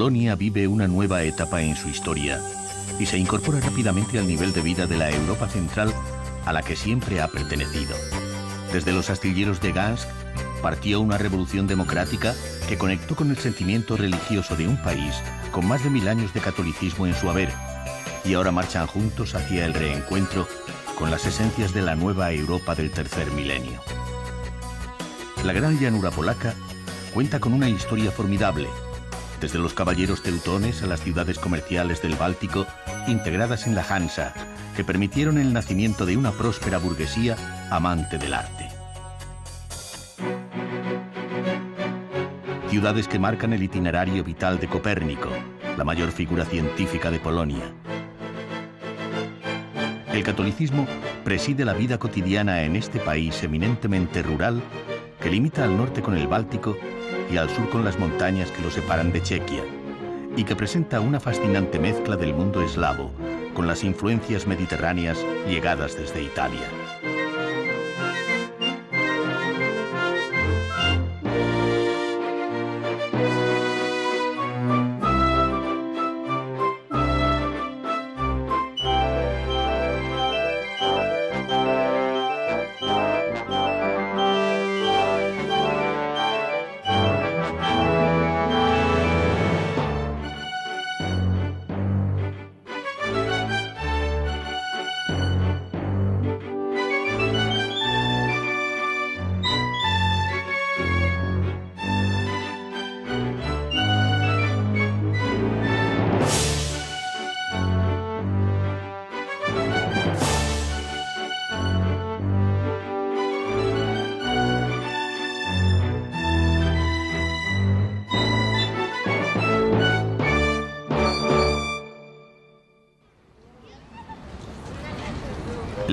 Polonia vive una nueva etapa en su historia y se incorpora rápidamente al nivel de vida de la Europa central a la que siempre ha pertenecido. Desde los astilleros de Gdansk partió una revolución democrática que conectó con el sentimiento religioso de un país con más de 1000 años de catolicismo en su haber, y ahora marchan juntos hacia el reencuentro con las esencias de la nueva Europa del tercer milenio. La gran llanura polaca cuenta con una historia formidable, desde los caballeros teutones a las ciudades comerciales del Báltico integradas en la Hansa, que permitieron el nacimiento de una próspera burguesía amante del arte. Ciudades que marcan el itinerario vital de Copérnico, la mayor figura científica de Polonia. El catolicismo preside la vida cotidiana en este país eminentemente rural que limita al norte con el Báltico y al sur con las montañas que lo separan de Chequia, y que presenta una fascinante mezcla del mundo eslavo con las influencias mediterráneas llegadas desde Italia.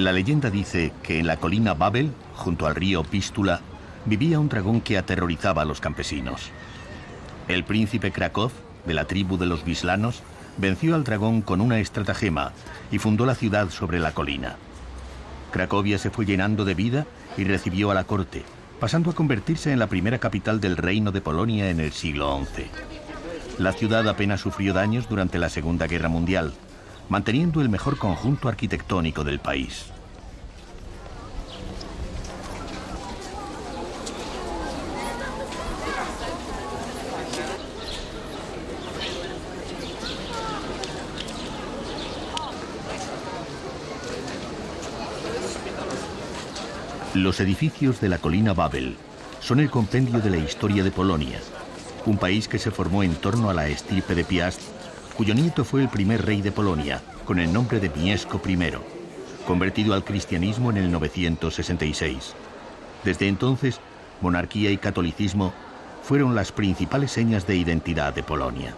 La leyenda dice que en la colina Babel, junto al río Vístula, vivía un dragón que aterrorizaba a los campesinos. El príncipe Krakov, de la tribu de los Vislanos, venció al dragón con una estratagema y fundó la ciudad sobre la colina. Cracovia se fue llenando de vida y recibió a la corte, pasando a convertirse en la primera capital del Reino de Polonia en el siglo XI. La ciudad apenas sufrió daños durante la Segunda Guerra Mundial, manteniendo el mejor conjunto arquitectónico del país. Los edificios de la colina Babel son el compendio de la historia de Polonia, un país que se formó en torno a la estirpe de Piast, cuyo nieto fue el primer rey de Polonia, con el nombre de Mieszko I, convertido al cristianismo en el 966. Desde entonces, monarquía y catolicismo fueron las principales señas de identidad de Polonia.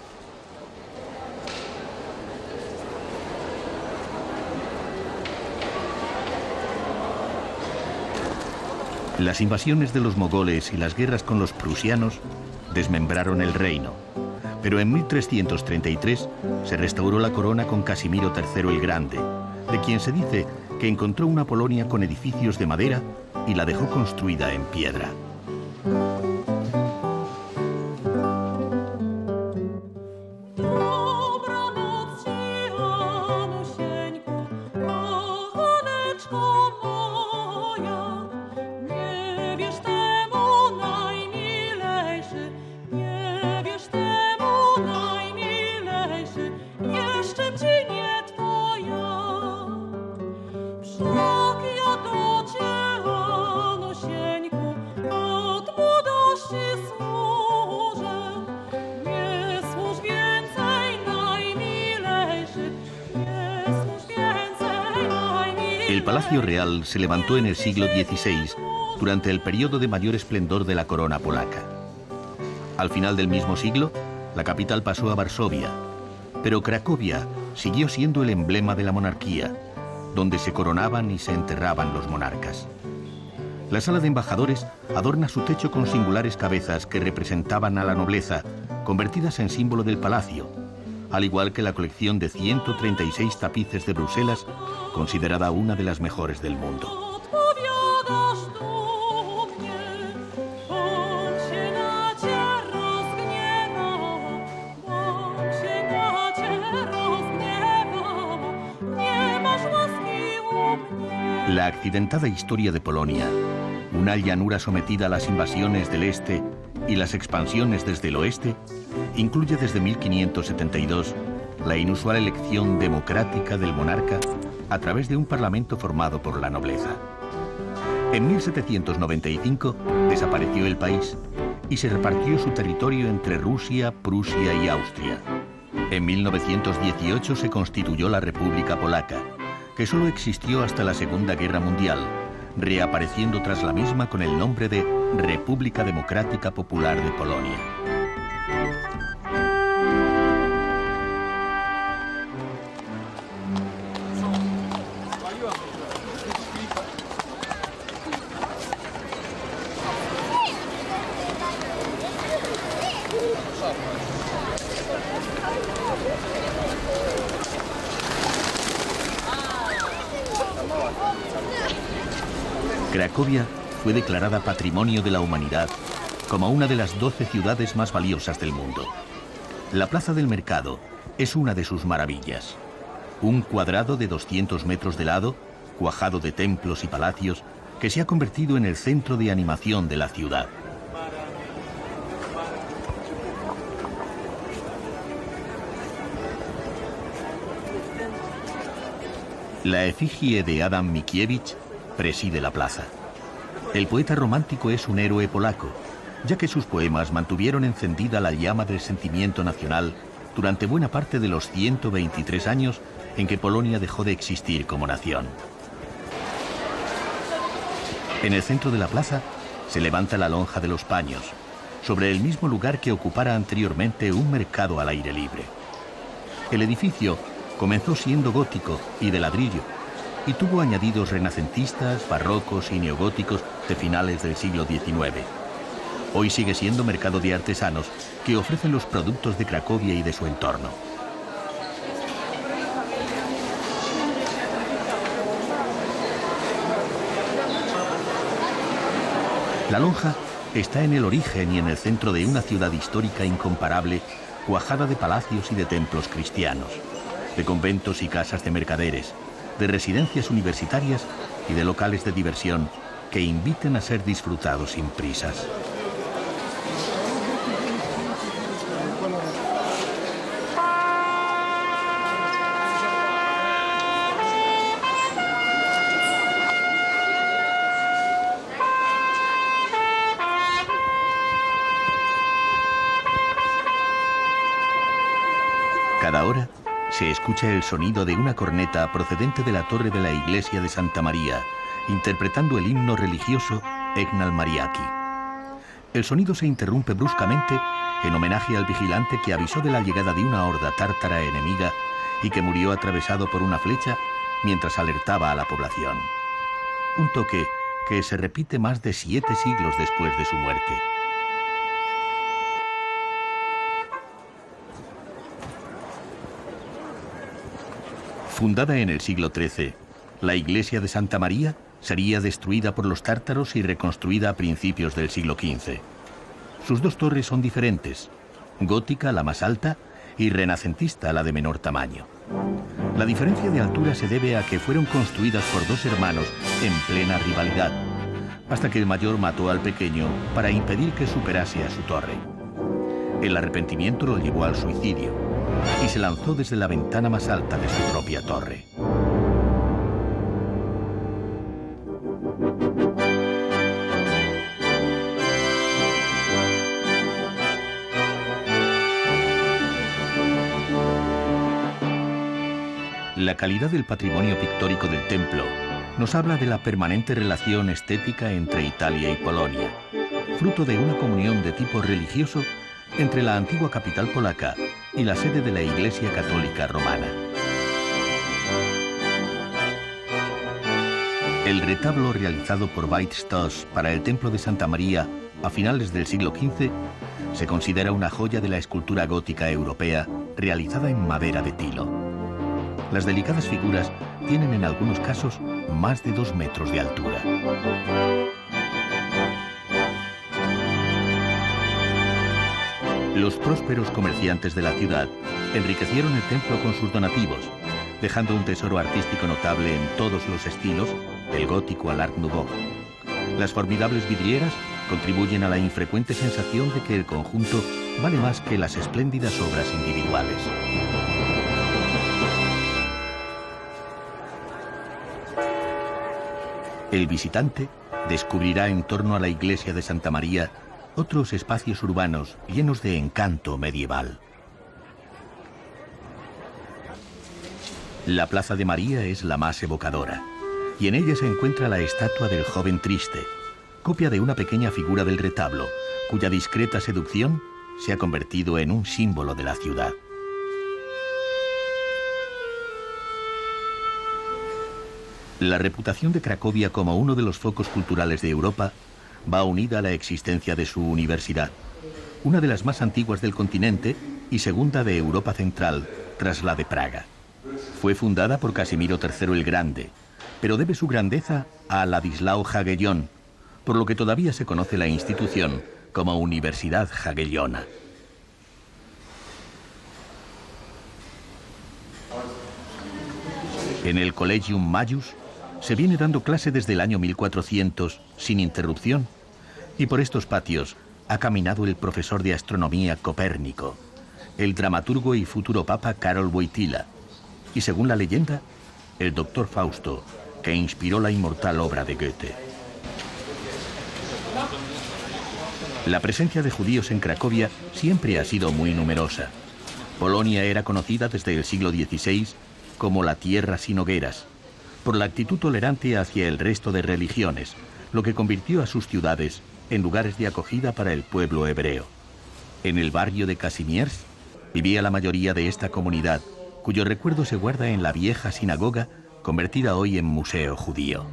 Las invasiones de los mogoles y las guerras con los prusianos desmembraron el reino, pero en 1333 se restauró la corona con Casimiro III el Grande, de quien se dice que encontró una Polonia con edificios de madera y la dejó construida en piedra. El Palacio Real se levantó en el siglo XVI, durante el periodo de mayor esplendor de la corona polaca. Al final del mismo siglo, la capital pasó a Varsovia, pero Cracovia siguió siendo el emblema de la monarquía, donde se coronaban y se enterraban los monarcas. La sala de embajadores adorna su techo con singulares cabezas que representaban a la nobleza, convertidas en símbolo del palacio, al igual que la colección de 136 tapices de Bruselas, considerada una de las mejores del mundo. La accidentada historia de Polonia, una llanura sometida a las invasiones del este y las expansiones desde el oeste, incluye desde 1572 la inusual elección democrática del monarca a través de un parlamento formado por la nobleza. En 1795 desapareció el país y se repartió su territorio entre Rusia, Prusia y Austria. En 1918 se constituyó la República Polaca, que solo existió hasta la Segunda Guerra Mundial, reapareciendo tras la misma con el nombre de República Democrática Popular de Polonia. Cracovia fue declarada Patrimonio de la Humanidad como una de las 12 ciudades más valiosas del mundo. La Plaza del Mercado es una de sus maravillas. Un cuadrado de 200 metros de lado, cuajado de templos y palacios, que se ha convertido en el centro de animación de la ciudad. La efigie de Adam Mickiewicz preside la plaza. El poeta romántico es un héroe polaco, ya que sus poemas mantuvieron encendida la llama del sentimiento nacional durante buena parte de los 123 años en que Polonia dejó de existir como nación. En el centro de la plaza se levanta la lonja de los paños, sobre el mismo lugar que ocupara anteriormente un mercado al aire libre. El edificio comenzó siendo gótico y de ladrillo, y tuvo añadidos renacentistas, barrocos y neogóticos de finales del siglo XIX. Hoy sigue siendo mercado de artesanos que ofrecen los productos de Cracovia y de su entorno. La lonja está en el origen y en el centro de una ciudad histórica incomparable, cuajada de palacios y de templos cristianos, de conventos y casas de mercaderes, de residencias universitarias y de locales de diversión que inviten a ser disfrutados sin prisas. Cada hora se escucha el sonido de una corneta procedente de la torre de la iglesia de Santa María, interpretando el himno religioso Egnal Mariaki. El sonido se interrumpe bruscamente en homenaje al vigilante que avisó de la llegada de una horda tártara enemiga y que murió atravesado por una flecha mientras alertaba a la población. Un toque que se repite más de 7 siglos después de su muerte. Fundada en el siglo XIII, la iglesia de Santa María sería destruida por los tártaros y reconstruida a principios del siglo XV. Sus dos torres son diferentes, gótica la más alta y renacentista la de menor tamaño. La diferencia de altura se debe a que fueron construidas por dos hermanos en plena rivalidad, hasta que el mayor mató al pequeño para impedir que superase a su torre. El arrepentimiento lo llevó al suicidio y se lanzó desde la ventana más alta de su propia torre. La calidad del patrimonio pictórico del templo nos habla de la permanente relación estética entre Italia y Polonia, fruto de una comunión de tipo religioso entre la antigua capital polaca y la sede de la Iglesia Católica Romana. El retablo realizado por Veit Stoss para el templo de Santa María a finales del siglo XV se considera una joya de la escultura gótica europea realizada en madera de tilo. Las delicadas figuras tienen en algunos casos más de 2 metros de altura. Los prósperos comerciantes de la ciudad enriquecieron el templo con sus donativos, dejando un tesoro artístico notable en todos los estilos del gótico al Art Nouveau. Las formidables vidrieras contribuyen a la infrecuente sensación de que el conjunto vale más que las espléndidas obras individuales. El visitante descubrirá en torno a la iglesia de Santa María otros espacios urbanos llenos de encanto medieval. La Plaza de María es la más evocadora, y en ella se encuentra la estatua del joven triste, copia de una pequeña figura del retablo, cuya discreta seducción se ha convertido en un símbolo de la ciudad. La reputación de Cracovia como uno de los focos culturales de Europa va unida a la existencia de su universidad, una de las más antiguas del continente y segunda de Europa Central, tras la de Praga. Fue fundada por Casimiro III el Grande, pero debe su grandeza a Ladislao Jagellón, por lo que todavía se conoce la institución como Universidad Jagellona. En el Collegium Maius se viene dando clase desde el año 1400 sin interrupción, y por estos patios ha caminado el profesor de astronomía Copérnico, el dramaturgo y futuro papa Karol Wojtyła, y según la leyenda, el doctor Fausto, que inspiró la inmortal obra de Goethe. La presencia de judíos en Cracovia siempre ha sido muy numerosa. Polonia era conocida desde el siglo XVI como la tierra sin hogueras, por la actitud tolerante hacia el resto de religiones, lo que convirtió a sus ciudades en lugares de acogida para el pueblo hebreo. En el barrio de Kazimierz vivía la mayoría de esta comunidad, cuyo recuerdo se guarda en la vieja sinagoga, convertida hoy en museo judío.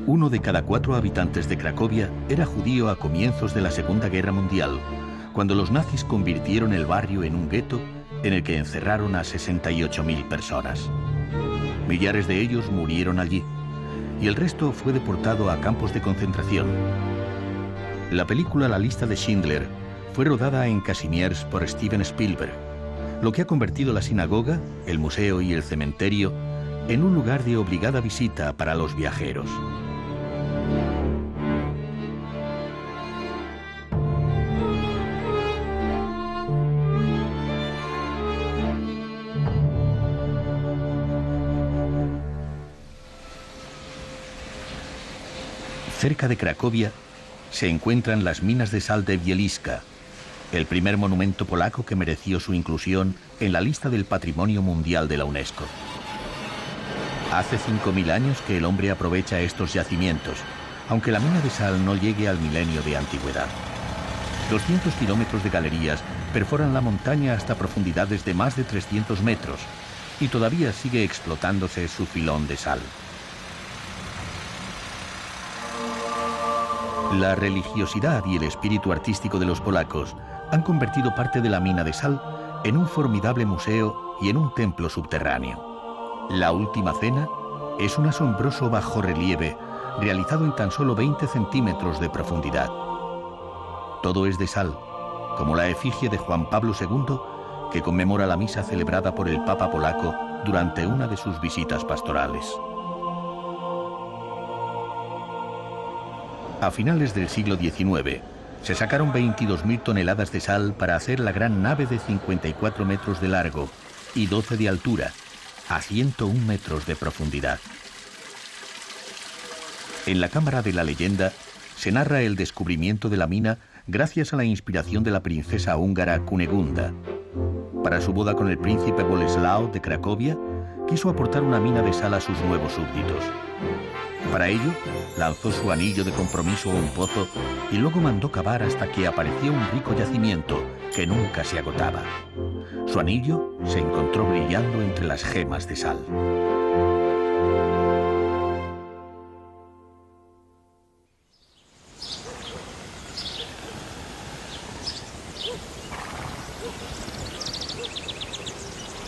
1 de cada 4 habitantes de Cracovia era judío a comienzos de la Segunda Guerra Mundial, cuando los nazis convirtieron el barrio en un gueto en el que encerraron a 68.000 personas. Millares de ellos murieron allí, y el resto fue deportado a campos de concentración. La película La lista de Schindler fue rodada en Kazimierz por Steven Spielberg, lo que ha convertido la sinagoga, el museo y el cementerio en un lugar de obligada visita para los viajeros. Cerca de Cracovia se encuentran las minas de sal de Wieliczka, el primer monumento polaco que mereció su inclusión en la lista del Patrimonio Mundial de la UNESCO. Hace 5.000 años que el hombre aprovecha estos yacimientos, aunque la mina de sal no llegue al milenio de antigüedad. 200 kilómetros de galerías perforan la montaña hasta profundidades de más de 300 metros y todavía sigue explotándose su filón de sal. La religiosidad y el espíritu artístico de los polacos han convertido parte de la mina de sal en un formidable museo y en un templo subterráneo. La Última Cena es un asombroso bajorrelieve realizado en tan solo 20 centímetros de profundidad. Todo es de sal, como la efigie de Juan Pablo II, que conmemora la misa celebrada por el Papa polaco durante una de sus visitas pastorales. A finales del siglo XIX, se sacaron 22.000 toneladas de sal para hacer la gran nave de 54 metros de largo y 12 de altura, a 101 metros de profundidad. En la Cámara de la Leyenda se narra el descubrimiento de la mina gracias a la inspiración de la princesa húngara Cunegunda. Para su boda con el príncipe Boleslao de Cracovia, quiso aportar una mina de sal a sus nuevos súbditos. Para ello, lanzó su anillo de compromiso a un pozo y luego mandó cavar hasta que apareció un rico yacimiento que nunca se agotaba. Su anillo se encontró brillando entre las gemas de sal.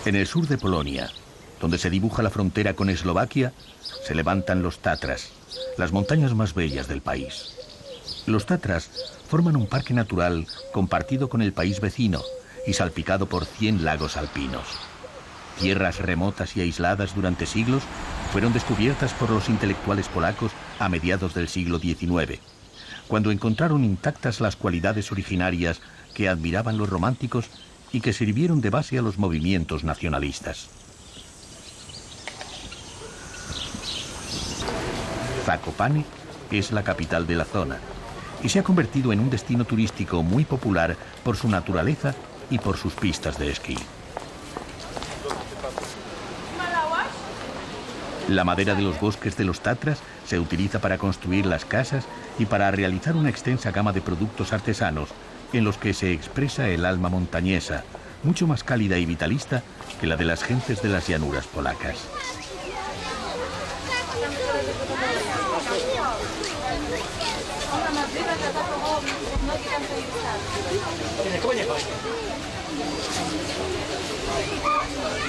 En el sur de Polonia, donde se dibuja la frontera con Eslovaquia, se levantan los Tatras, las montañas más bellas del país. Los Tatras forman un parque natural compartido con el país vecino y salpicado por 100 lagos alpinos. Tierras remotas y aisladas durante siglos fueron descubiertas por los intelectuales polacos a mediados del siglo XIX, cuando encontraron intactas las cualidades originarias que admiraban los románticos y que sirvieron de base a los movimientos nacionalistas. Zakopane es la capital de la zona y se ha convertido en un destino turístico muy popular por su naturaleza y por sus pistas de esquí. La madera de los bosques de los Tatras se utiliza para construir las casas y para realizar una extensa gama de productos artesanos en los que se expresa el alma montañesa, mucho más cálida y vitalista que la de las gentes de las llanuras polacas.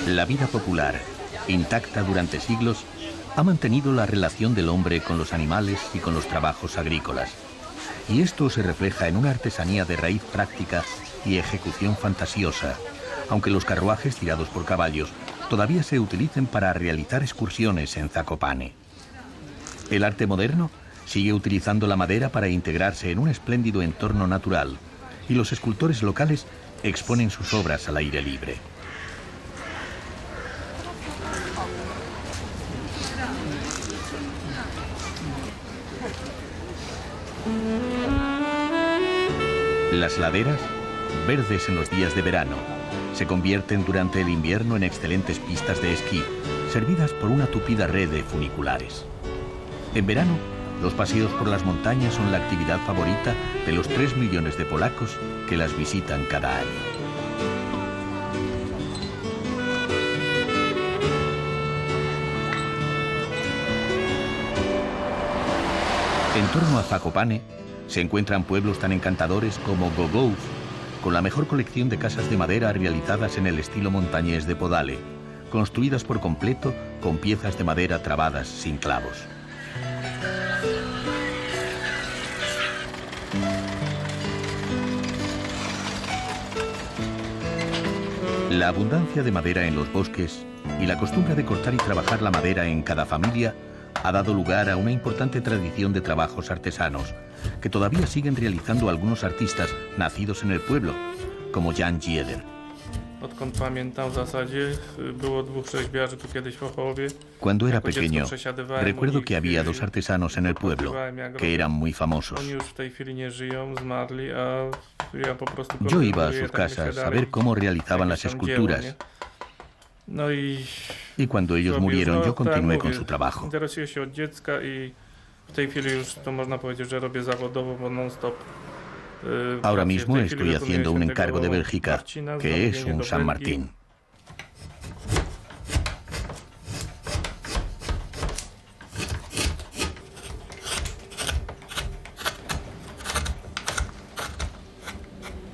La vida popular, intacta durante siglos, ha mantenido la relación del hombre con los animales y con los trabajos agrícolas. Y esto se refleja en una artesanía de raíz práctica y ejecución fantasiosa, aunque los carruajes tirados por caballos todavía se utilicen para realizar excursiones en Zakopane. El arte moderno sigue utilizando la madera para integrarse en un espléndido entorno natural, y los escultores locales exponen sus obras al aire libre. Las laderas, verdes en los días de verano, se convierten durante el invierno en excelentes pistas de esquí, servidas por una tupida red de funiculares. En verano, los paseos por las montañas son la actividad favorita de los 3 millones de polacos que las visitan cada año. En torno a Zakopane se encuentran pueblos tan encantadores como Gogów, con la mejor colección de casas de madera realizadas en el estilo montañés de Podale, construidas por completo con piezas de madera trabadas sin clavos. La abundancia de madera en los bosques y la costumbre de cortar y trabajar la madera en cada familia ha dado lugar a una importante tradición de trabajos artesanos que todavía siguen realizando algunos artistas nacidos en el pueblo, como Jan Gieder. Cuando era pequeño, recuerdo que había 2 artesanos en el pueblo que eran muy famosos. Yo iba a sus casas a ver cómo realizaban las esculturas. Y cuando ellos murieron, yo continué con su trabajo. Ahora mismo estoy haciendo un encargo de Bélgica, que es un San Martín.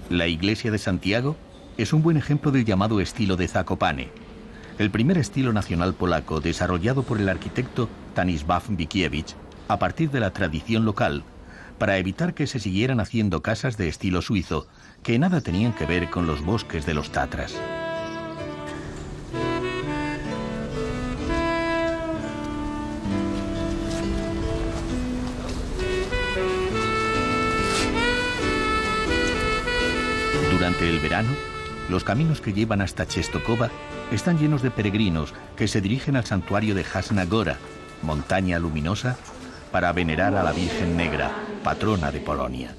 La iglesia de Santiago es un buen ejemplo del llamado estilo de Zakopane, el primer estilo nacional polaco desarrollado por el arquitecto Stanisław Mickiewicz a partir de la tradición local, para evitar que se siguieran haciendo casas de estilo suizo que nada tenían que ver con los bosques de los Tatras. Durante el verano, los caminos que llevan hasta Częstochowa están llenos de peregrinos que se dirigen al santuario de Jasna Góra, montaña luminosa, para venerar a la Virgen Negra, patrona de Polonia.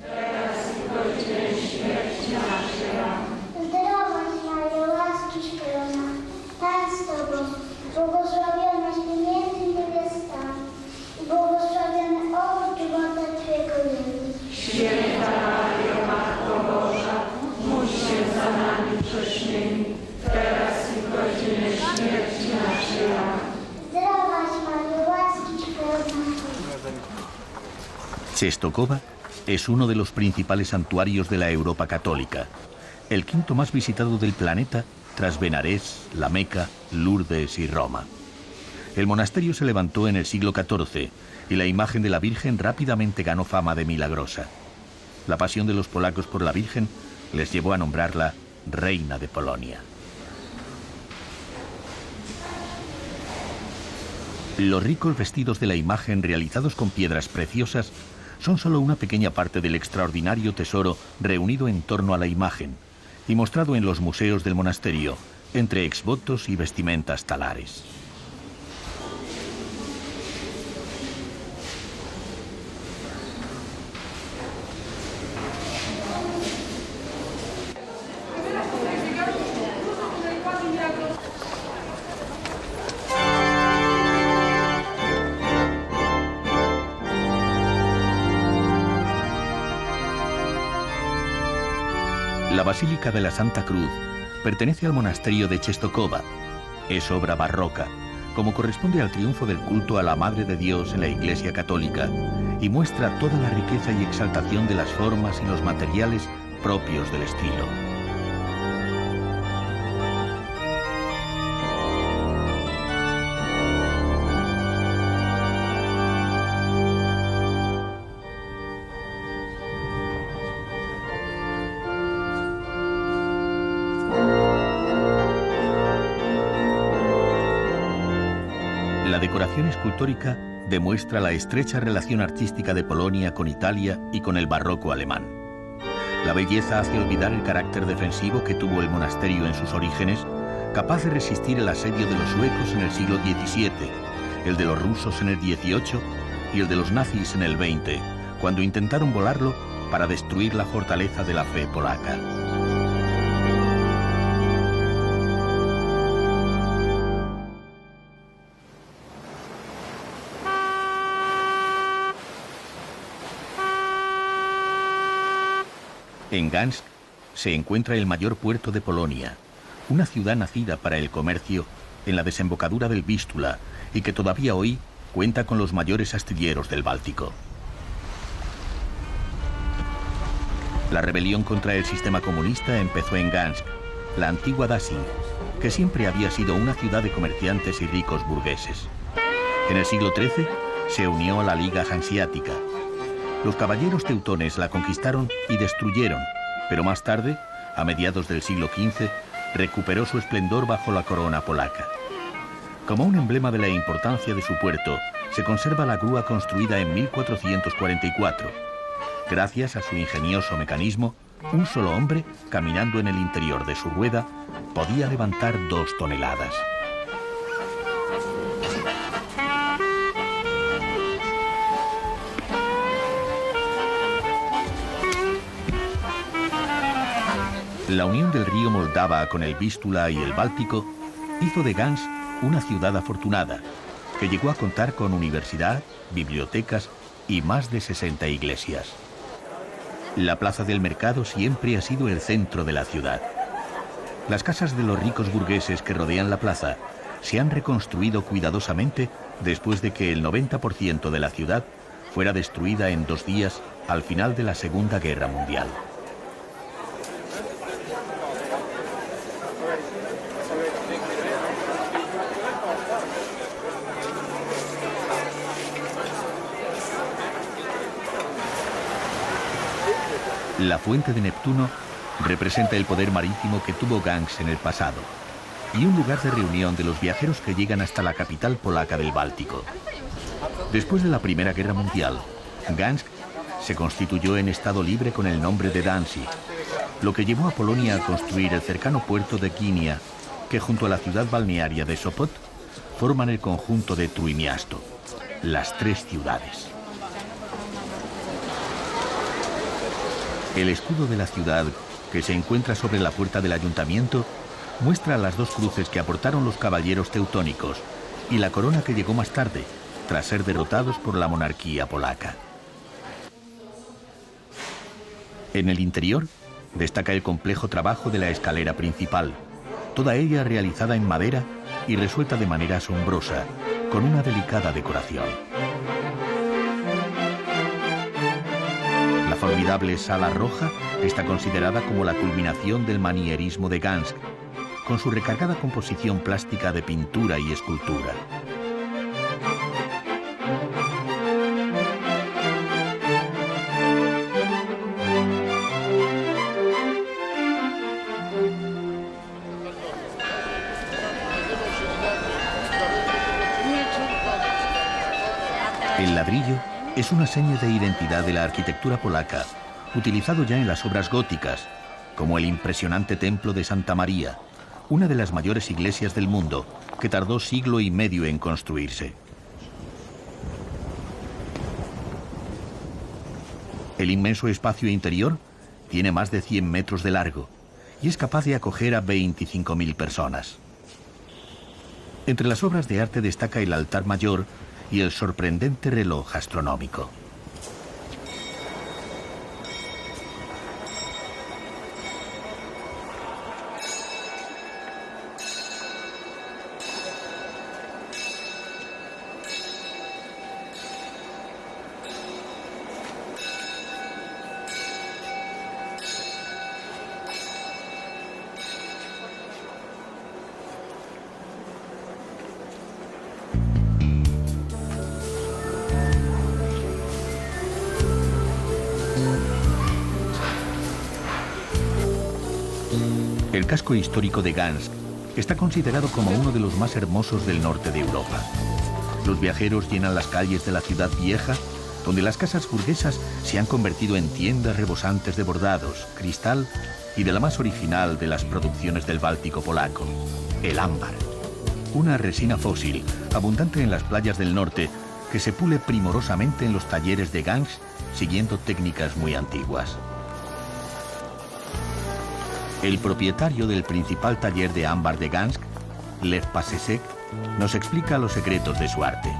Częstochowa es uno de los principales santuarios de la Europa católica, el quinto más visitado del planeta tras Benarés, la Meca, Lourdes y Roma. El monasterio se levantó en el siglo XIV y la imagen de la Virgen rápidamente ganó fama de milagrosa. La pasión de los polacos por la Virgen les llevó a nombrarla Reina de Polonia. Los ricos vestidos de la imagen realizados con piedras preciosas son solo una pequeña parte del extraordinario tesoro reunido en torno a la imagen y mostrado en los museos del monasterio, entre exvotos y vestimentas talares. La Basílica de la Santa Cruz pertenece al monasterio de Czestochowa. Es obra barroca, como corresponde al triunfo del culto a la Madre de Dios en la Iglesia Católica, y muestra toda la riqueza y exaltación de las formas y los materiales propios del estilo. La decoración escultórica demuestra la estrecha relación artística de Polonia con Italia y con el barroco alemán. La belleza hace olvidar el carácter defensivo que tuvo el monasterio en sus orígenes, capaz de resistir el asedio de los suecos en el siglo XVII, el de los rusos en el XVIII y el de los nazis en el XX, cuando intentaron volarlo para destruir la fortaleza de la fe polaca. En Gdańsk se encuentra el mayor puerto de Polonia, una ciudad nacida para el comercio en la desembocadura del Vístula y que todavía hoy cuenta con los mayores astilleros del Báltico. La rebelión contra el sistema comunista empezó en Gdańsk, la antigua Dasing, que siempre había sido una ciudad de comerciantes y ricos burgueses. En el siglo XIII se unió a la Liga Hanseática. Los caballeros teutones la conquistaron y destruyeron, pero más tarde, a mediados del siglo XV, recuperó su esplendor bajo la corona polaca. Como un emblema de la importancia de su puerto, se conserva la grúa construida en 1444. Gracias a su ingenioso mecanismo, un solo hombre, caminando en el interior de su rueda, podía levantar 2 toneladas. La unión del río Moldava con el Vístula y el Báltico hizo de Gdańsk una ciudad afortunada, que llegó a contar con universidad, bibliotecas y más de 60 iglesias. La plaza del mercado siempre ha sido el centro de la ciudad. Las casas de los ricos burgueses que rodean la plaza se han reconstruido cuidadosamente después de que el 90% de la ciudad fuera destruida en 2 días al final de la Segunda Guerra Mundial. La fuente de Neptuno representa el poder marítimo que tuvo Gdańsk en el pasado y un lugar de reunión de los viajeros que llegan hasta la capital polaca del Báltico. Después de la Primera Guerra Mundial, Gdańsk se constituyó en estado libre con el nombre de Danzig, lo que llevó a Polonia a construir el cercano puerto de Gdynia, que junto a la ciudad balnearia de Sopot forman el conjunto de Trójmiasto, las 3 ciudades. El escudo de la ciudad, que se encuentra sobre la puerta del ayuntamiento, muestra las 2 cruces que aportaron los caballeros teutónicos y la corona que llegó más tarde, tras ser derrotados por la monarquía polaca. En el interior destaca el complejo trabajo de la escalera principal, toda ella realizada en madera y resuelta de manera asombrosa, con una delicada decoración. La formidable Sala Roja está considerada como la culminación del manierismo de Gdańsk, con su recargada composición plástica de pintura y escultura. El ladrillo es una seña de identidad de la arquitectura polaca, utilizado ya en las obras góticas, como el impresionante templo de Santa María, una de las mayores iglesias del mundo, que tardó siglo y medio en construirse. El inmenso espacio interior tiene más de 100 metros de largo y es capaz de acoger a 25.000 personas. Entre las obras de arte destaca el altar mayor y el sorprendente reloj astronómico. El casco histórico de Gdańsk está considerado como uno de los más hermosos del norte de Europa. Los viajeros llenan las calles de la ciudad vieja, donde las casas burguesas se han convertido en tiendas rebosantes de bordados, cristal y de la más original de las producciones del Báltico polaco, el ámbar. Una resina fósil, abundante en las playas del norte, que se pule primorosamente en los talleres de Gdańsk, siguiendo técnicas muy antiguas. El propietario del principal taller de ámbar de Gdańsk, Lew Pasesek, nos explica los secretos de su arte.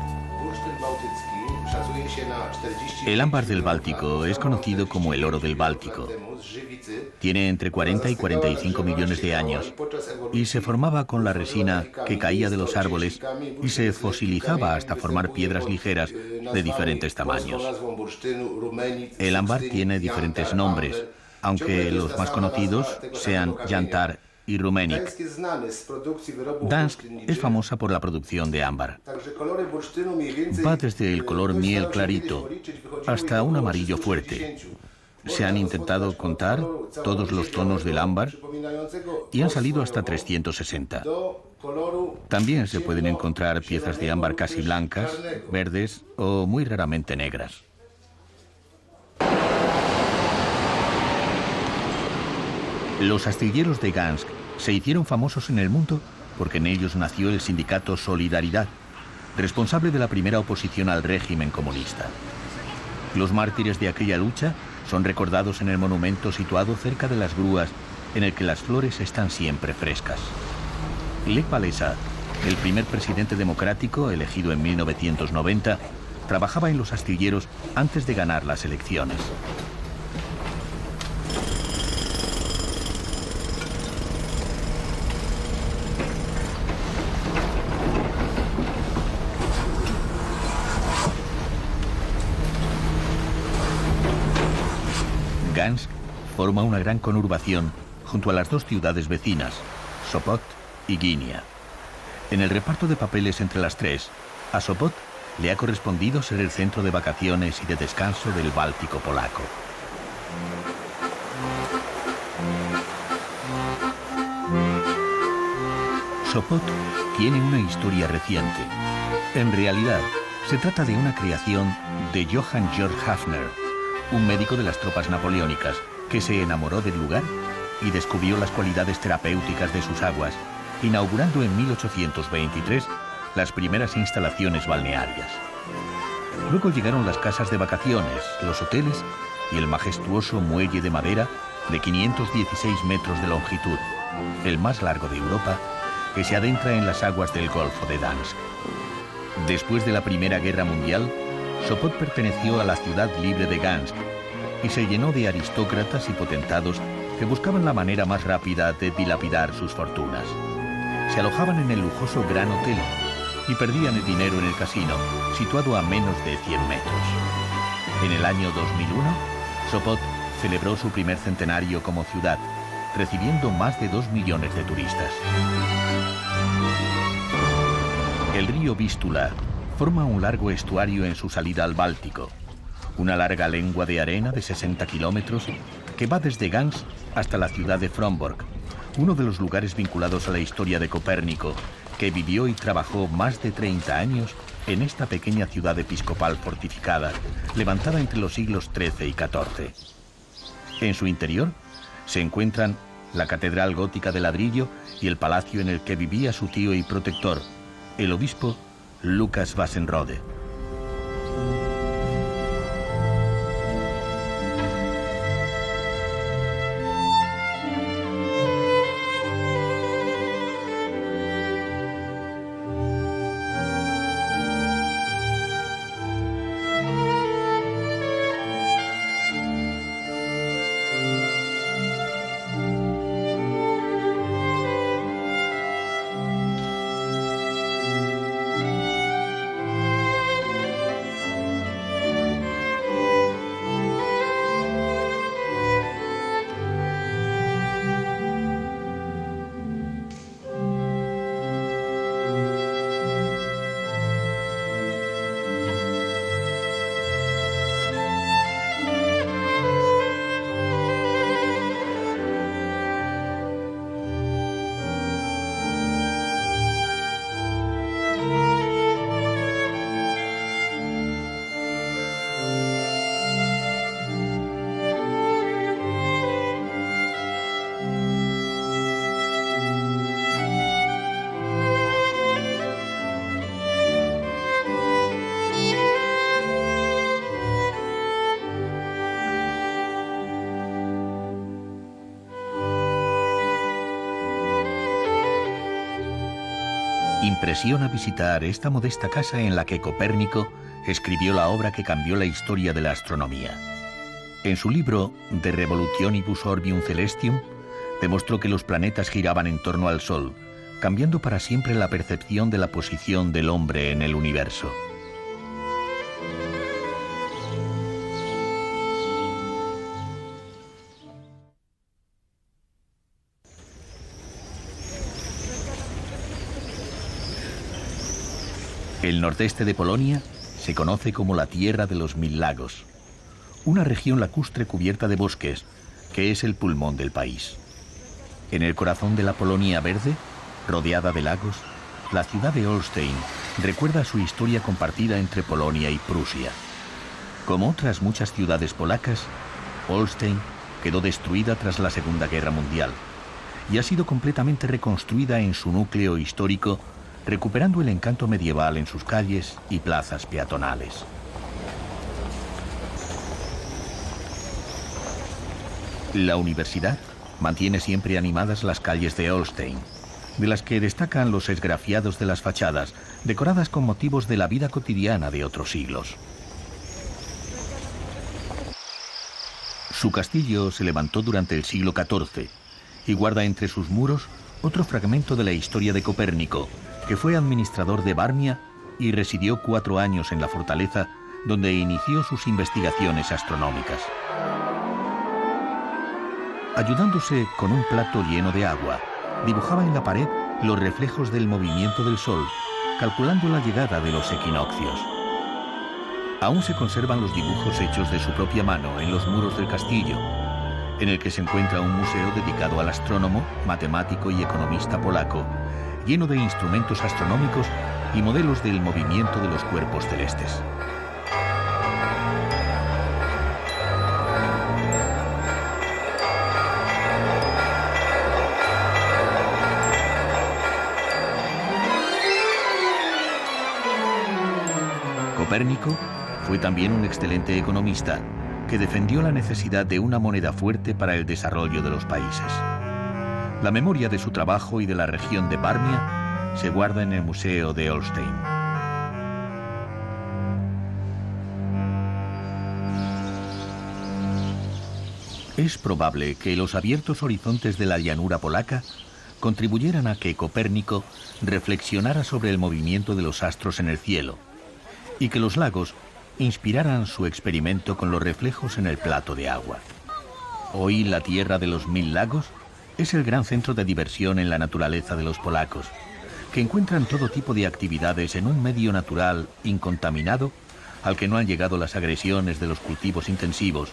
El ámbar del Báltico es conocido como el oro del Báltico. Tiene entre 40 y 45 millones de años y se formaba con la resina que caía de los árboles y se fosilizaba hasta formar piedras ligeras de diferentes tamaños. El ámbar tiene diferentes nombres, aunque los más conocidos sean Jantar y Rumenic. Gdańsk es famosa por la producción de ámbar. Va desde el color miel clarito hasta un amarillo fuerte. Se han intentado contar todos los tonos del ámbar y han salido hasta 360. También se pueden encontrar piezas de ámbar casi blancas, verdes o muy raramente negras. Los astilleros de Gdańsk se hicieron famosos en el mundo porque en ellos nació el sindicato Solidaridad, responsable de la primera oposición al régimen comunista. Los mártires de aquella lucha son recordados en el monumento situado cerca de las grúas, en el que las flores están siempre frescas. Lech Walesa, el primer presidente democrático elegido en 1990, trabajaba en los astilleros antes de ganar las elecciones. Gdańsk forma una gran conurbación junto a las dos ciudades vecinas, Sopot y Gdynia. En el reparto de papeles entre las tres, a Sopot le ha correspondido ser el centro de vacaciones y de descanso del Báltico polaco. Sopot tiene una historia reciente. En realidad, se trata de una creación de Johann Georg Hafner, un médico de las tropas napoleónicas que se enamoró del lugar y descubrió las cualidades terapéuticas de sus aguas, inaugurando en 1823 las primeras instalaciones balnearias. Luego llegaron las casas de vacaciones, los hoteles y el majestuoso muelle de madera de 516 metros de longitud, el más largo de Europa, que se adentra en las aguas del Golfo de Gdańsk. Después de la Primera Guerra Mundial, Sopot perteneció a la ciudad libre de Gdańsk y se llenó de aristócratas y potentados que buscaban la manera más rápida de dilapidar sus fortunas. Se alojaban en el lujoso Gran Hotel y perdían el dinero en el casino, situado a menos de 100 metros. En el año 2001, Sopot celebró su primer centenario como ciudad, recibiendo más de 2 millones de turistas. El río Vístula forma un largo estuario en su salida al Báltico, una larga lengua de arena de 60 kilómetros que va desde Gdańsk hasta la ciudad de Frombork, uno de los lugares vinculados a la historia de Copérnico, que vivió y trabajó más de 30 años en esta pequeña ciudad episcopal fortificada, levantada entre los siglos XIII y XIV. En su interior se encuentran la catedral gótica de ladrillo y el palacio en el que vivía su tío y protector, el obispo Lucas Wassenrode. Impresiona visitar esta modesta casa en la que Copérnico escribió la obra que cambió la historia de la astronomía. En su libro De Revolutionibus Orbium Celestium, demostró que los planetas giraban en torno al Sol, cambiando para siempre la percepción de la posición del hombre en el universo. El nordeste de Polonia se conoce como la Tierra de los Mil Lagos, una región lacustre cubierta de bosques, que es el pulmón del país. En el corazón de la Polonia verde, rodeada de lagos, la ciudad de Olsztyn recuerda su historia compartida entre Polonia y Prusia. Como otras muchas ciudades polacas, Olsztyn quedó destruida tras la Segunda Guerra Mundial y ha sido completamente reconstruida en su núcleo histórico, recuperando el encanto medieval en sus calles y plazas peatonales. La universidad mantiene siempre animadas las calles de Olsztyn, de las que destacan los esgrafiados de las fachadas, decoradas con motivos de la vida cotidiana de otros siglos. Su castillo se levantó durante el siglo XIV y guarda entre sus muros otro fragmento de la historia de Copérnico, que fue administrador de Varmia y residió 4 años en la fortaleza, donde inició sus investigaciones astronómicas. Ayudándose con un plato lleno de agua, dibujaba en la pared los reflejos del movimiento del Sol, calculando la llegada de los equinoccios. Aún se conservan los dibujos hechos de su propia mano en los muros del castillo, en el que se encuentra un museo dedicado al astrónomo, matemático y economista polaco, lleno de instrumentos astronómicos y modelos del movimiento de los cuerpos celestes. Copérnico fue también un excelente economista que defendió la necesidad de una moneda fuerte para el desarrollo de los países. La memoria de su trabajo y de la región de Varmia se guarda en el Museo de Olsztyn. Es probable que los abiertos horizontes de la llanura polaca contribuyeran a que Copérnico reflexionara sobre el movimiento de los astros en el cielo y que los lagos inspiraran su experimento con los reflejos en el plato de agua. Hoy la Tierra de los Mil Lagos es el gran centro de diversión en la naturaleza de los polacos, que encuentran todo tipo de actividades en un medio natural incontaminado al que no han llegado las agresiones de los cultivos intensivos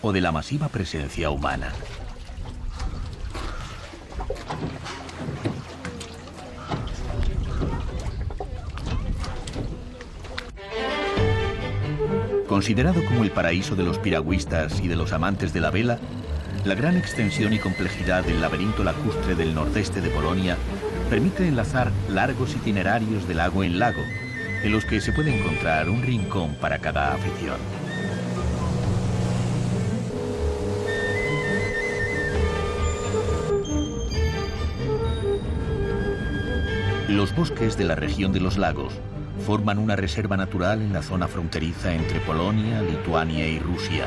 o de la masiva presencia humana. Considerado como el paraíso de los piragüistas y de los amantes de la vela, la gran extensión y complejidad del laberinto lacustre del nordeste de Polonia permite enlazar largos itinerarios de lago en lago, en los que se puede encontrar un rincón para cada afición. Los bosques de la región de los lagos forman una reserva natural en la zona fronteriza entre Polonia, Lituania y Rusia,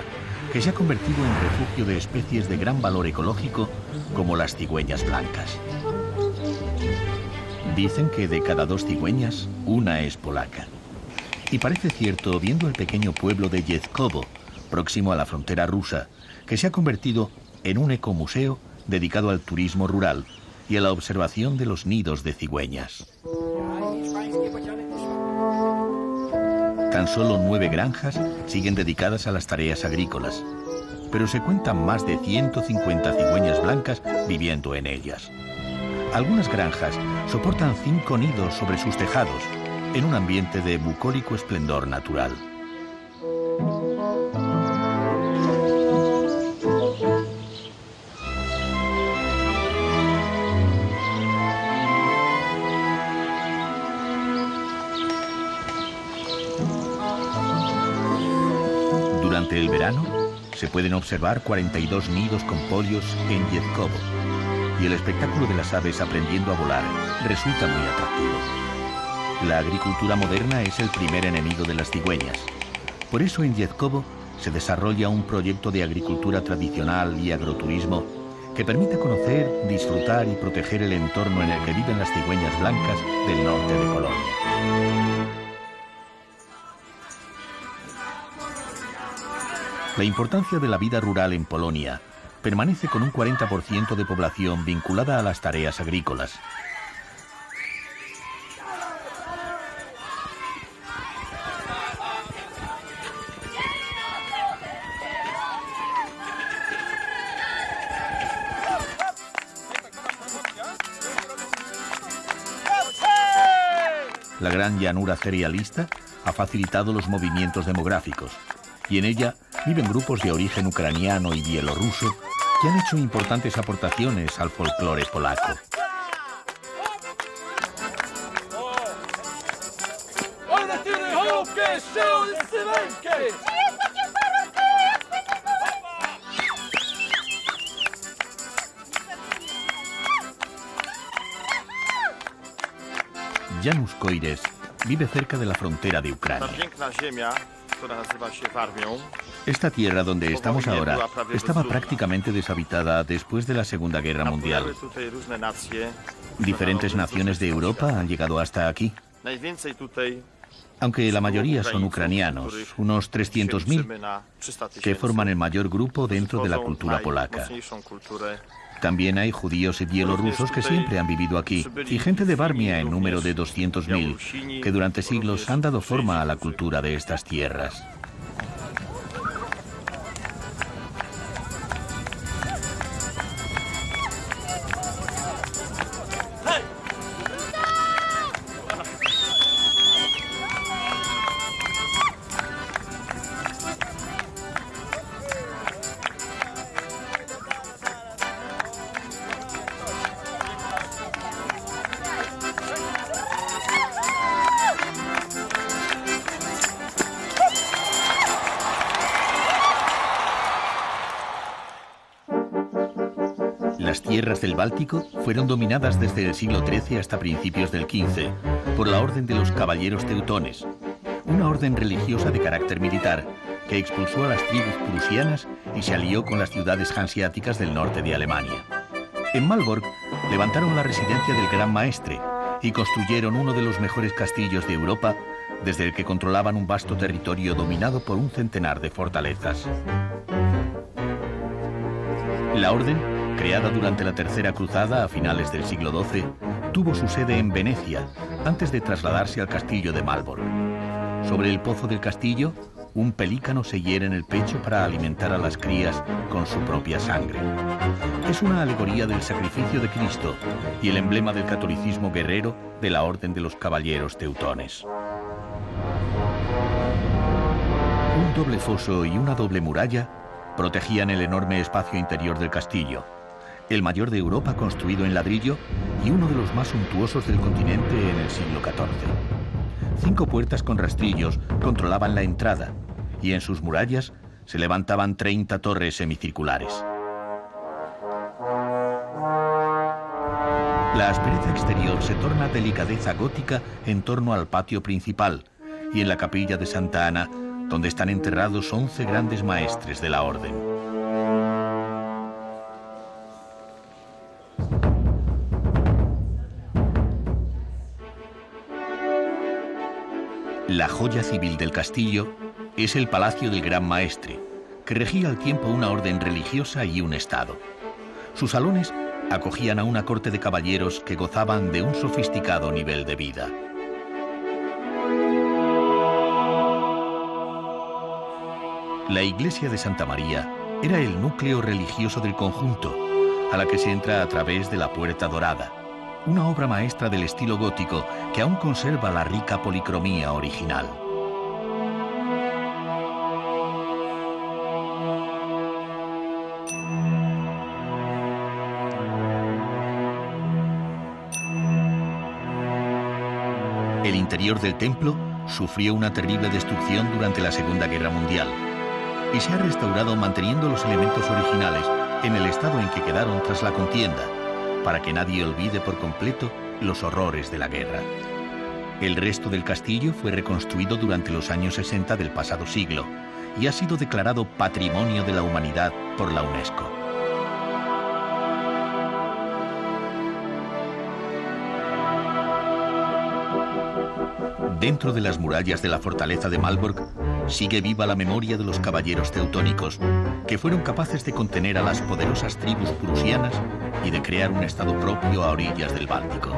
que se ha convertido en refugio de especies de gran valor ecológico como las cigüeñas blancas. Dicen que de cada 2 cigüeñas, una es polaca. Y parece cierto viendo el pequeño pueblo de Jezkowo, próximo a la frontera rusa, que se ha convertido en un ecomuseo dedicado al turismo rural y a la observación de los nidos de cigüeñas. Tan solo 9 granjas siguen dedicadas a las tareas agrícolas, pero se cuentan más de 150 cigüeñas blancas viviendo en ellas. Algunas granjas soportan 5 nidos sobre sus tejados, en un ambiente de bucólico esplendor natural. Durante el verano, se pueden observar 42 nidos con pollos en Jezkowo, y el espectáculo de las aves aprendiendo a volar resulta muy atractivo. La agricultura moderna es el primer enemigo de las cigüeñas. Por eso en Jezkowo se desarrolla un proyecto de agricultura tradicional y agroturismo que permite conocer, disfrutar y proteger el entorno en el que viven las cigüeñas blancas del norte de Polonia. La importancia de la vida rural en Polonia permanece con un 40% de población vinculada a las tareas agrícolas. La gran llanura cerealista ha facilitado los movimientos demográficos, y en ella viven grupos de origen ucraniano y bielorruso que han hecho importantes aportaciones al folclore polaco. Janusz Koires vive cerca de la frontera de Ucrania. Esta tierra donde estamos ahora estaba prácticamente deshabitada después de la Segunda Guerra Mundial. Diferentes naciones de Europa han llegado hasta aquí. Aunque la mayoría son ucranianos, unos 300.000, que forman el mayor grupo dentro de la cultura polaca. También hay judíos y bielorrusos que siempre han vivido aquí, y gente de Varmia en número de 200.000, que durante siglos han dado forma a la cultura de estas tierras. Las tierras del Báltico fueron dominadas desde el siglo XIII hasta principios del XV por la Orden de los Caballeros Teutones, una orden religiosa de carácter militar que expulsó a las tribus prusianas y se alió con las ciudades hanseáticas del norte de Alemania. En Malbork levantaron la residencia del Gran Maestre y construyeron uno de los mejores castillos de Europa, desde el que controlaban un vasto territorio dominado por un centenar de fortalezas. La orden, creada durante la Tercera Cruzada a finales del siglo XII, tuvo su sede en Venecia, antes de trasladarse al castillo de Malbork. Sobre el pozo del castillo, un pelícano se hiere en el pecho para alimentar a las crías con su propia sangre. Es una alegoría del sacrificio de Cristo y el emblema del catolicismo guerrero de la Orden de los Caballeros Teutones. Un doble foso y una doble muralla protegían el enorme espacio interior del castillo, el mayor de Europa construido en ladrillo y uno de los más suntuosos del continente en el siglo XIV. 5 puertas con rastrillos controlaban la entrada y en sus murallas se levantaban 30 torres semicirculares. La aspereza exterior se torna delicadeza gótica en torno al patio principal y en la capilla de Santa Ana, donde están enterrados 11 grandes maestres de la orden. La joya civil del castillo es el Palacio del Gran Maestre, que regía al tiempo una orden religiosa y un estado. Sus salones acogían a una corte de caballeros que gozaban de un sofisticado nivel de vida. La iglesia de Santa María era el núcleo religioso del conjunto, a la que se entra a través de la Puerta Dorada, una obra maestra del estilo gótico que aún conserva la rica policromía original. El interior del templo sufrió una terrible destrucción durante la Segunda Guerra Mundial y se ha restaurado manteniendo los elementos originales en el estado en que quedaron tras la contienda, para que nadie olvide por completo los horrores de la guerra. El resto del castillo fue reconstruido durante los años 60 del pasado siglo y ha sido declarado Patrimonio de la Humanidad por la UNESCO. Dentro de las murallas de la fortaleza de Malbork sigue viva la memoria de los caballeros teutónicos, que fueron capaces de contener a las poderosas tribus prusianas y de crear un estado propio a orillas del Báltico.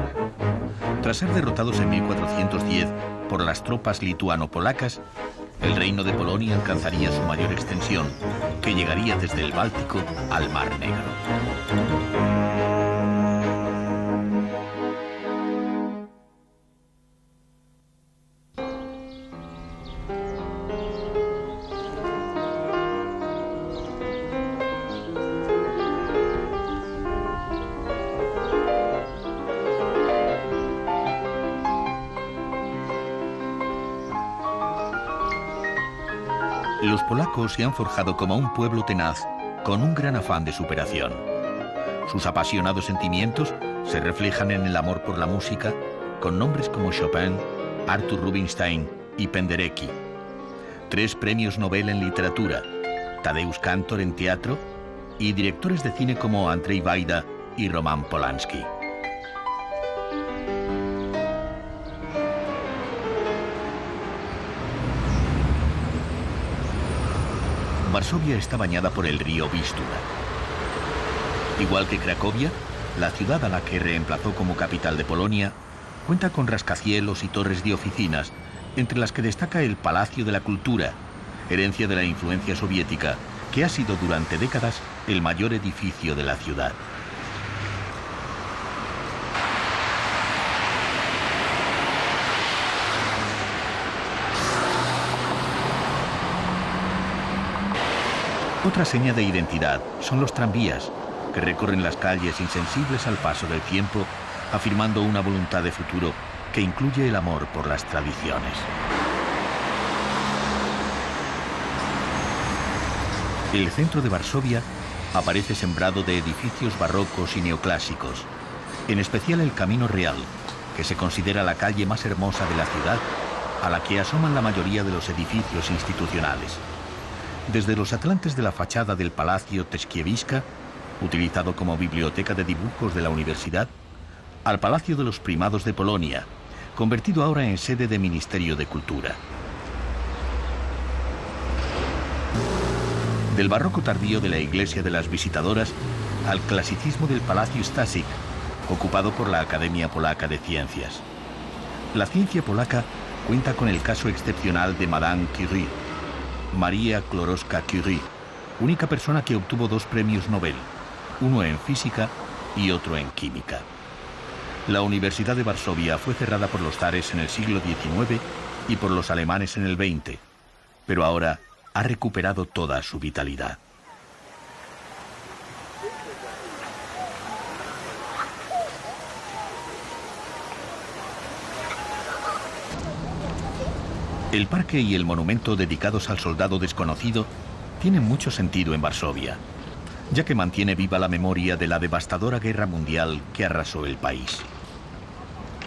Tras ser derrotados en 1410 por las tropas lituano-polacas, el reino de Polonia alcanzaría su mayor extensión, que llegaría desde el Báltico al Mar Negro. Los polacos se han forjado como un pueblo tenaz, con un gran afán de superación. Sus apasionados sentimientos se reflejan en el amor por la música, con nombres como Chopin, Arthur Rubinstein y Penderecki. 3 premios Nobel en literatura, Tadeusz Kantor en teatro y directores de cine como Andrzej Wajda y Roman Polanski. Varsovia está bañada por el río Vístula. Igual que Cracovia, la ciudad a la que reemplazó como capital de Polonia cuenta con rascacielos y torres de oficinas, entre las que destaca el Palacio de la Cultura, herencia de la influencia soviética, que ha sido durante décadas el mayor edificio de la ciudad. Otra seña de identidad son los tranvías, que recorren las calles insensibles al paso del tiempo, afirmando una voluntad de futuro que incluye el amor por las tradiciones. El centro de Varsovia aparece sembrado de edificios barrocos y neoclásicos, en especial el Camino Real, que se considera la calle más hermosa de la ciudad, a la que asoman la mayoría de los edificios institucionales. Desde los atlantes de la fachada del Palacio Teskiewiska, utilizado como biblioteca de dibujos de la universidad, al Palacio de los Primados de Polonia, convertido ahora en sede de Ministerio de Cultura. Del barroco tardío de la Iglesia de las Visitadoras al clasicismo del Palacio Stasik, ocupado por la Academia Polaca de Ciencias. La ciencia polaca cuenta con el caso excepcional de Madame Curie, María Sklodowska-Curie, única persona que obtuvo 2 premios Nobel, uno en física y otro en química. La Universidad de Varsovia fue cerrada por los zares en el siglo XIX y por los alemanes en el XX, pero ahora ha recuperado toda su vitalidad. El parque y el monumento dedicados al soldado desconocido tienen mucho sentido en Varsovia, ya que mantiene viva la memoria de la devastadora guerra mundial que arrasó el país.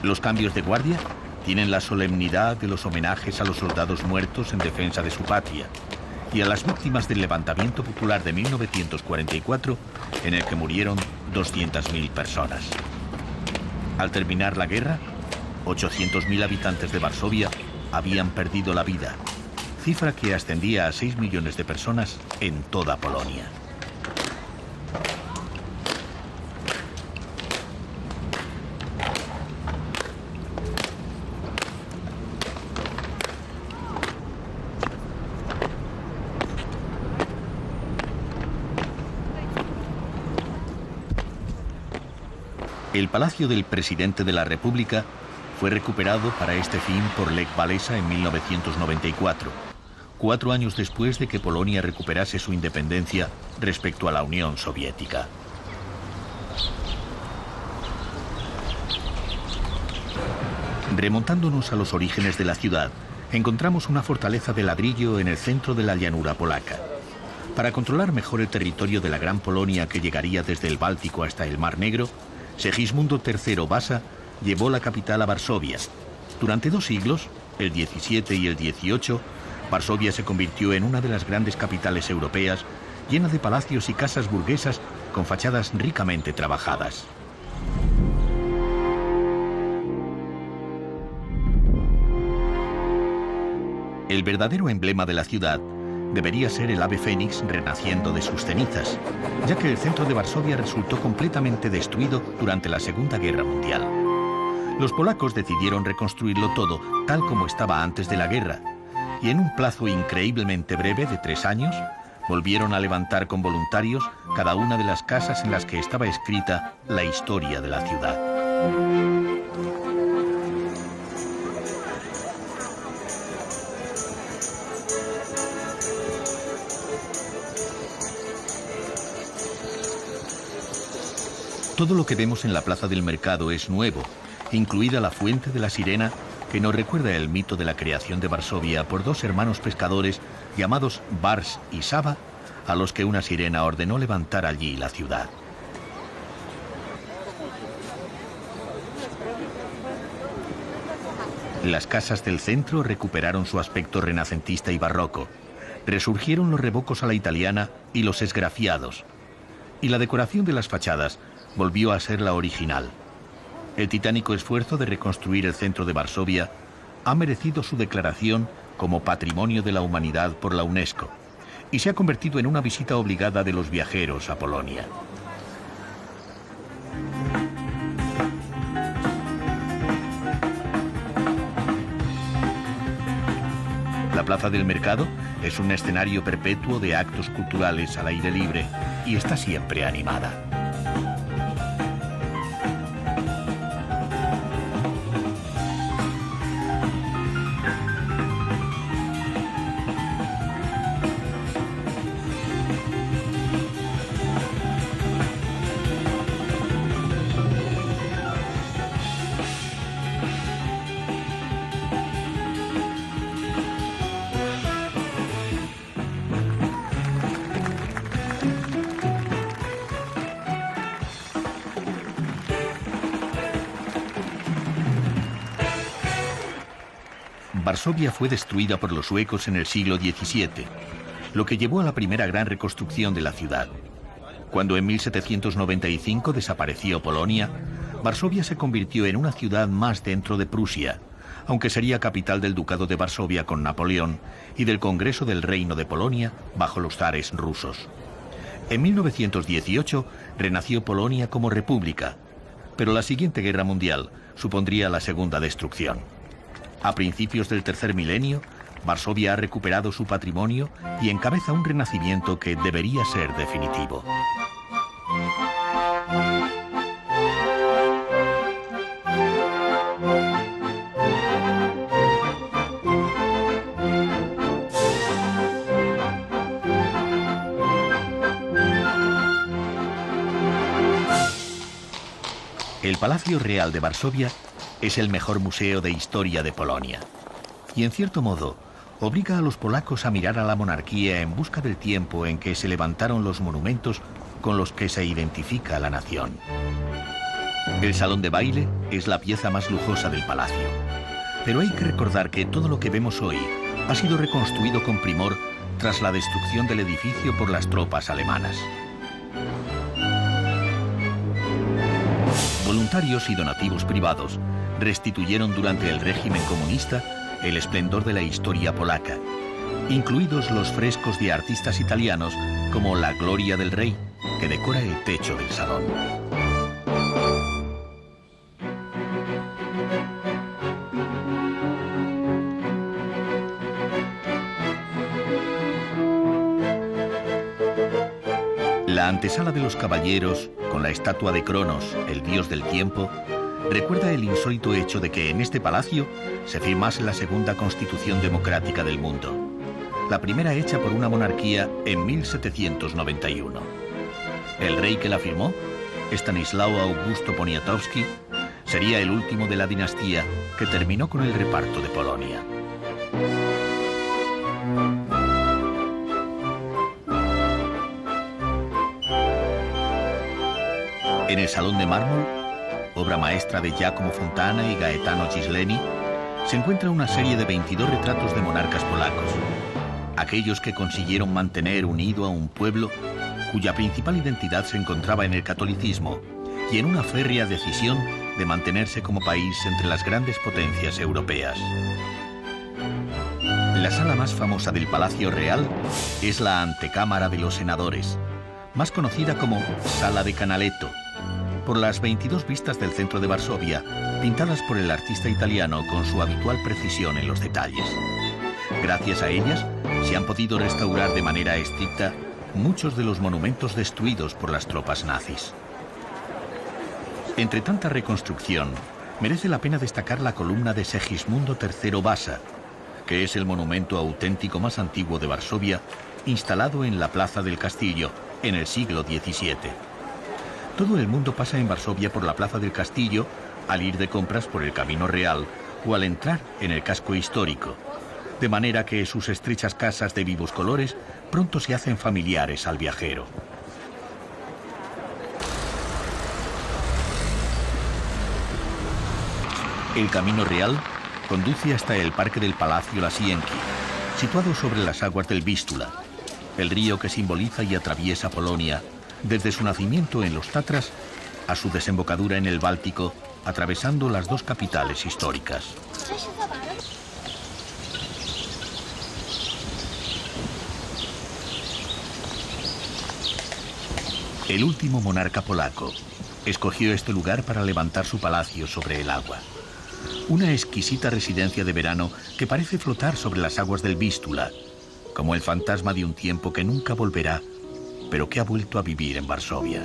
Los cambios de guardia tienen la solemnidad de los homenajes a los soldados muertos en defensa de su patria y a las víctimas del levantamiento popular de 1944, en el que murieron 200.000 personas. Al terminar la guerra, 800.000 habitantes de Varsovia habían perdido la vida, cifra que ascendía a 6 millones de personas en toda Polonia. El palacio del presidente de la República fue recuperado para este fin por Lech Walesa en 1994, 4 años después de que Polonia recuperase su independencia respecto a la Unión Soviética. Remontándonos a los orígenes de la ciudad, encontramos una fortaleza de ladrillo en el centro de la llanura polaca. Para controlar mejor el territorio de la Gran Polonia que llegaría desde el Báltico hasta el Mar Negro, Segismundo III Vasa llevó la capital a Varsovia. Durante 2 siglos, el XVII y el XVIII, Varsovia se convirtió en una de las grandes capitales europeas, llena de palacios y casas burguesas con fachadas ricamente trabajadas. El verdadero emblema de la ciudad debería ser el ave fénix renaciendo de sus cenizas, ya que el centro de Varsovia resultó completamente destruido durante la Segunda Guerra Mundial. Los polacos decidieron reconstruirlo todo tal como estaba antes de la guerra, y en un plazo increíblemente breve de 3 años, volvieron a levantar con voluntarios cada una de las casas en las que estaba escrita la historia de la ciudad. Todo lo que vemos en la plaza del mercado es nuevo, incluida la fuente de la sirena, que nos recuerda el mito de la creación de Varsovia por 2 hermanos pescadores llamados Bars y Saba, a los que una sirena ordenó levantar allí la ciudad. Las casas del centro recuperaron su aspecto renacentista y barroco. Resurgieron los revocos a la italiana y los esgrafiados. Y la decoración de las fachadas volvió a ser la original. El titánico esfuerzo de reconstruir el centro de Varsovia ha merecido su declaración como Patrimonio de la Humanidad por la UNESCO y se ha convertido en una visita obligada de los viajeros a Polonia. La Plaza del Mercado es un escenario perpetuo de actos culturales al aire libre y está siempre animada. Varsovia fue destruida por los suecos en el siglo XVII, lo que llevó a la primera gran reconstrucción de la ciudad. Cuando en 1795 desapareció Polonia, Varsovia se convirtió en una ciudad más dentro de Prusia, aunque sería capital del Ducado de Varsovia con Napoleón y del Congreso del Reino de Polonia bajo los zares rusos. En 1918 renació Polonia como república, pero la siguiente guerra mundial supondría la segunda destrucción. A principios del tercer milenio, Varsovia ha recuperado su patrimonio y encabeza un renacimiento que debería ser definitivo. Palacio Real de Varsovia es el mejor museo de historia de Polonia. Y en cierto modo, obliga a los polacos a mirar a la monarquía en busca del tiempo en que se levantaron los monumentos con los que se identifica a la nación. El salón de baile es la pieza más lujosa del palacio. Pero hay que recordar que todo lo que vemos hoy ha sido reconstruido con primor tras la destrucción del edificio por las tropas alemanas. Voluntarios y donativos privados restituyeron durante el régimen comunista el esplendor de la historia polaca, incluidos los frescos de artistas italianos como la Gloria del Rey, que decora el techo del salón. La antesala de los caballeros, con la estatua de Cronos, el dios del tiempo, recuerda el insólito hecho de que en este palacio se firmase la segunda constitución democrática del mundo, la primera hecha por una monarquía en 1791. El rey que la firmó, Stanislao Augusto Poniatowski, sería el último de la dinastía que terminó con el reparto de Polonia. En el Salón de Mármol, obra maestra de Giacomo Fontana y Gaetano Gisleni, se encuentra una serie de 22 retratos de monarcas polacos, aquellos que consiguieron mantener unido a un pueblo cuya principal identidad se encontraba en el catolicismo y en una férrea decisión de mantenerse como país entre las grandes potencias europeas. La sala más famosa del Palacio Real es la antecámara de los senadores, más conocida como Sala de Canaletto, por las 22 vistas del centro de Varsovia, pintadas por el artista italiano con su habitual precisión en los detalles. Gracias a ellas, se han podido restaurar de manera estricta muchos de los monumentos destruidos por las tropas nazis. Entre tanta reconstrucción, merece la pena destacar la columna de Segismundo III Vasa, que es el monumento auténtico más antiguo de Varsovia, instalado en la Plaza del Castillo en el siglo XVII. Todo el mundo pasa en Varsovia por la Plaza del Castillo al ir de compras por el Camino Real o al entrar en el casco histórico, de manera que sus estrechas casas de vivos colores pronto se hacen familiares al viajero. El Camino Real conduce hasta el Parque del Palacio Lasienki, situado sobre las aguas del Vístula, el río que simboliza y atraviesa Polonia desde su nacimiento en los Tatras a su desembocadura en el Báltico, atravesando las dos capitales históricas. El último monarca polaco escogió este lugar para levantar su palacio sobre el agua. Una exquisita residencia de verano que parece flotar sobre las aguas del Vístula, como el fantasma de un tiempo que nunca volverá, pero que ha vuelto a vivir en Varsovia.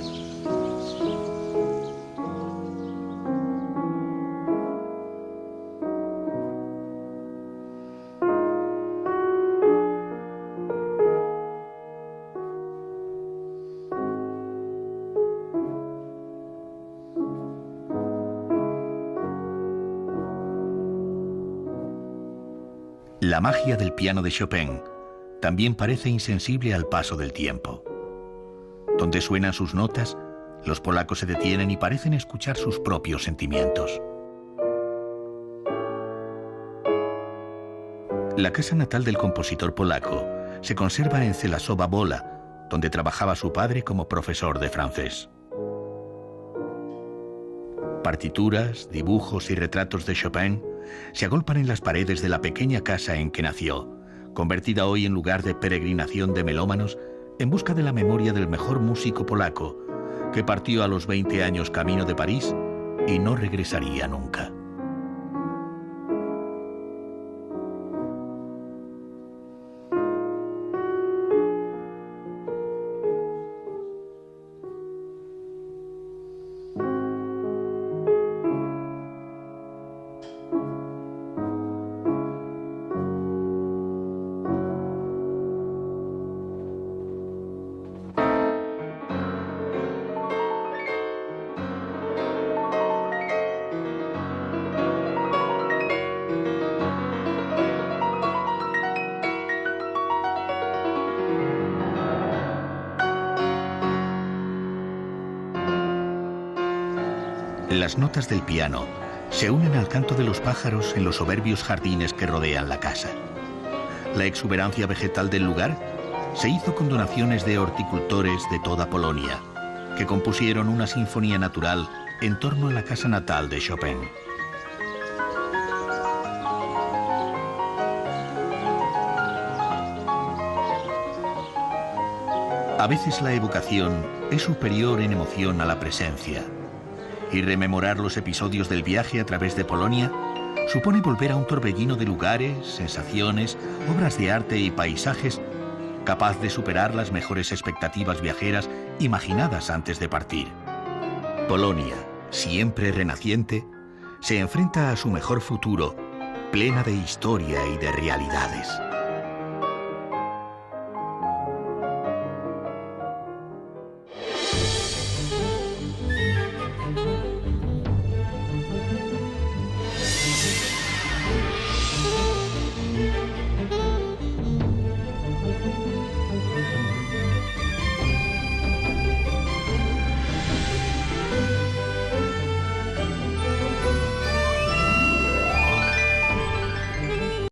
La magia del piano de Chopin también parece insensible al paso del tiempo. Donde suenan sus notas, los polacos se detienen y parecen escuchar sus propios sentimientos. La casa natal del compositor polaco se conserva en Zelasowa Wola, donde trabajaba su padre como profesor de francés. Partituras, dibujos y retratos de Chopin se agolpan en las paredes de la pequeña casa en que nació, convertida hoy en lugar de peregrinación de melómanos en busca de la memoria del mejor músico polaco, que partió a los 20 años camino de París y no regresaría nunca. Las notas del piano se unen al canto de los pájaros en los soberbios jardines que rodean la casa. La exuberancia vegetal del lugar se hizo con donaciones de horticultores de toda Polonia, que compusieron una sinfonía natural en torno a la casa natal de Chopin. A veces la evocación es superior en emoción a la presencia, y rememorar los episodios del viaje a través de Polonia supone volver a un torbellino de lugares, sensaciones, obras de arte y paisajes capaz de superar las mejores expectativas viajeras imaginadas antes de partir. Polonia, siempre renaciente, se enfrenta a su mejor futuro, plena de historia y de realidades.